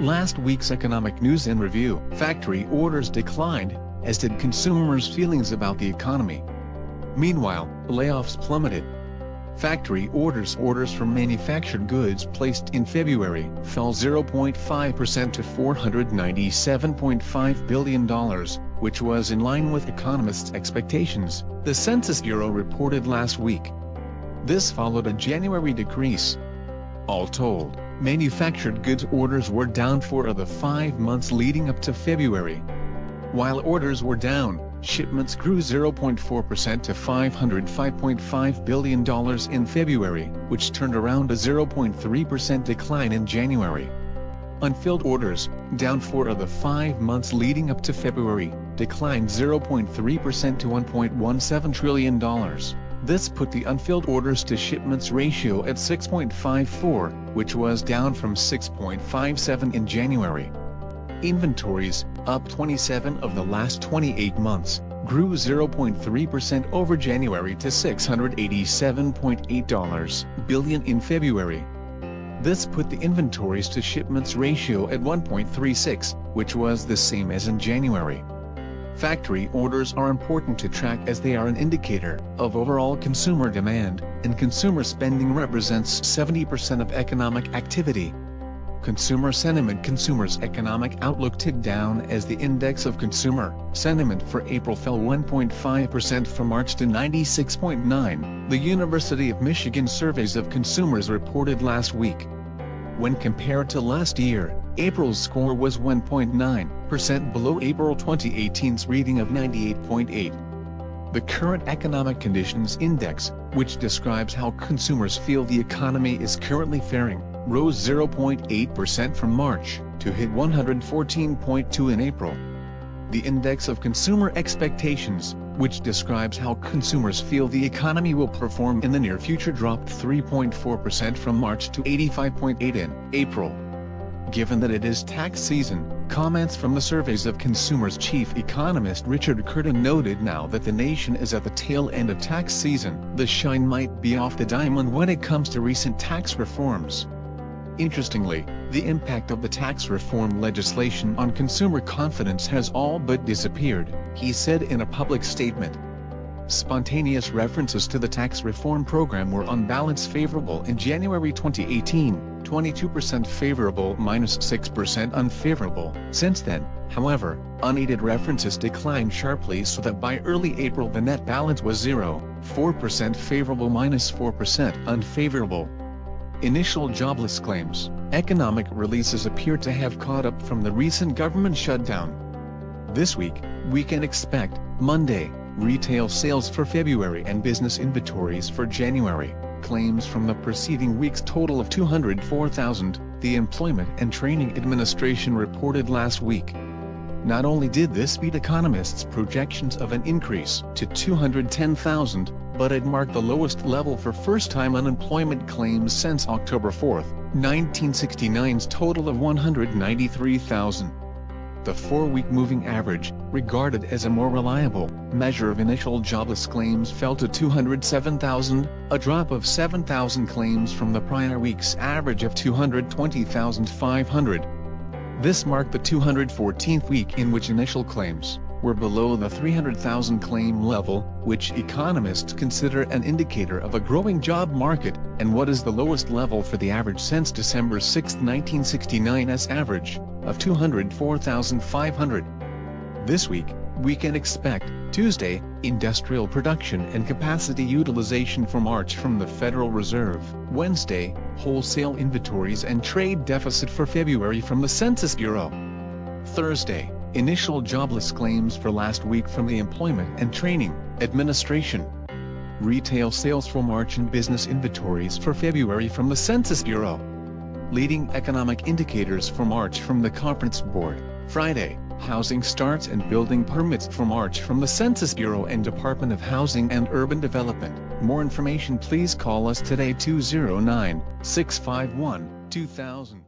Last week's economic news in review. Factory orders declined, as did consumers' feelings about the economy. Meanwhile, layoffs plummeted. Factory orders for manufactured goods placed in February fell 0.5% to $497.5 billion, which was in line with economists' expectations, the Census Bureau reported last week. This followed a January decrease. All told, manufactured goods orders were down for the 5 months leading up to February. While orders were down, shipments grew 0.4% to $505.5 billion in February, which turned around a 0.3% decline in January. Unfilled orders, down for the 5 months leading up to February, declined 0.3% to $1.17 trillion. This put the unfilled orders to shipments ratio at 6.54, which was down from 6.57 in January. Inventories, up 27 of the last 28 months, grew 0.3% over January to $687.8 billion in February. This put the inventories to shipments ratio at 1.36, which was the same as in January. Factory orders are important to track as they are an indicator of overall consumer demand, and consumer spending represents 70% of economic activity. Consumer sentiment. Consumers' economic outlook ticked down as the index of consumer sentiment for April fell 1.5% from March to 96.9, the University of Michigan surveys of consumers reported last week. When compared to last year, April's score was 1.9% below April 2018's reading of 98.8. The Current Economic Conditions Index, which describes how consumers feel the economy is currently faring, rose 0.8% from March, to hit 114.2 in April. The Index of Consumer Expectations, which describes how consumers feel the economy will perform in the near future, dropped 3.4% from March to 85.8 in April. Given that it is tax season, comments from the surveys of consumers chief economist Richard Curtin noted now that the nation is at the tail end of tax season, the shine might be off the diamond when it comes to recent tax reforms. Interestingly, the impact of the tax reform legislation on consumer confidence has all but disappeared, he said in a public statement. Spontaneous references to the tax reform program were on balance favorable in January 2018, 22% favorable -6% unfavorable. Since then, however, unaided references declined sharply so that by early April the net balance was 0.4% favorable -4% unfavorable. Initial jobless claims. Economic releases appear to have caught up from the recent government shutdown. This week, we can expect, Monday, retail sales for February and business inventories for January, claims from the preceding week's total of 204,000, the Employment and Training Administration reported last week. Not only did this beat economists' projections of an increase to 210,000, but it marked the lowest level for first-time unemployment claims since October 4, 1969's total of 193,000. The 4-week moving average, regarded as a more reliable measure of initial jobless claims, fell to 207,000, a drop of 7,000 claims from the prior week's average of 220,500. This marked the 214th week in which initial claims were below the 300,000 claim level, which economists consider an indicator of a growing job market, and what is the lowest level for the average since December 6, 1969's average of 204,500. This week, we can expect, Tuesday, industrial production and capacity utilization for March from the Federal Reserve, Wednesday, wholesale inventories and trade deficit for February from the Census Bureau, Thursday, initial jobless claims for last week from the Employment and Training Administration, retail sales for March and business inventories for February from the Census Bureau, leading economic indicators for March from the Conference Board, Friday, housing starts and building permits for March from the Census Bureau and Department of Housing and Urban Development. More information, please call us today 209-651-2000.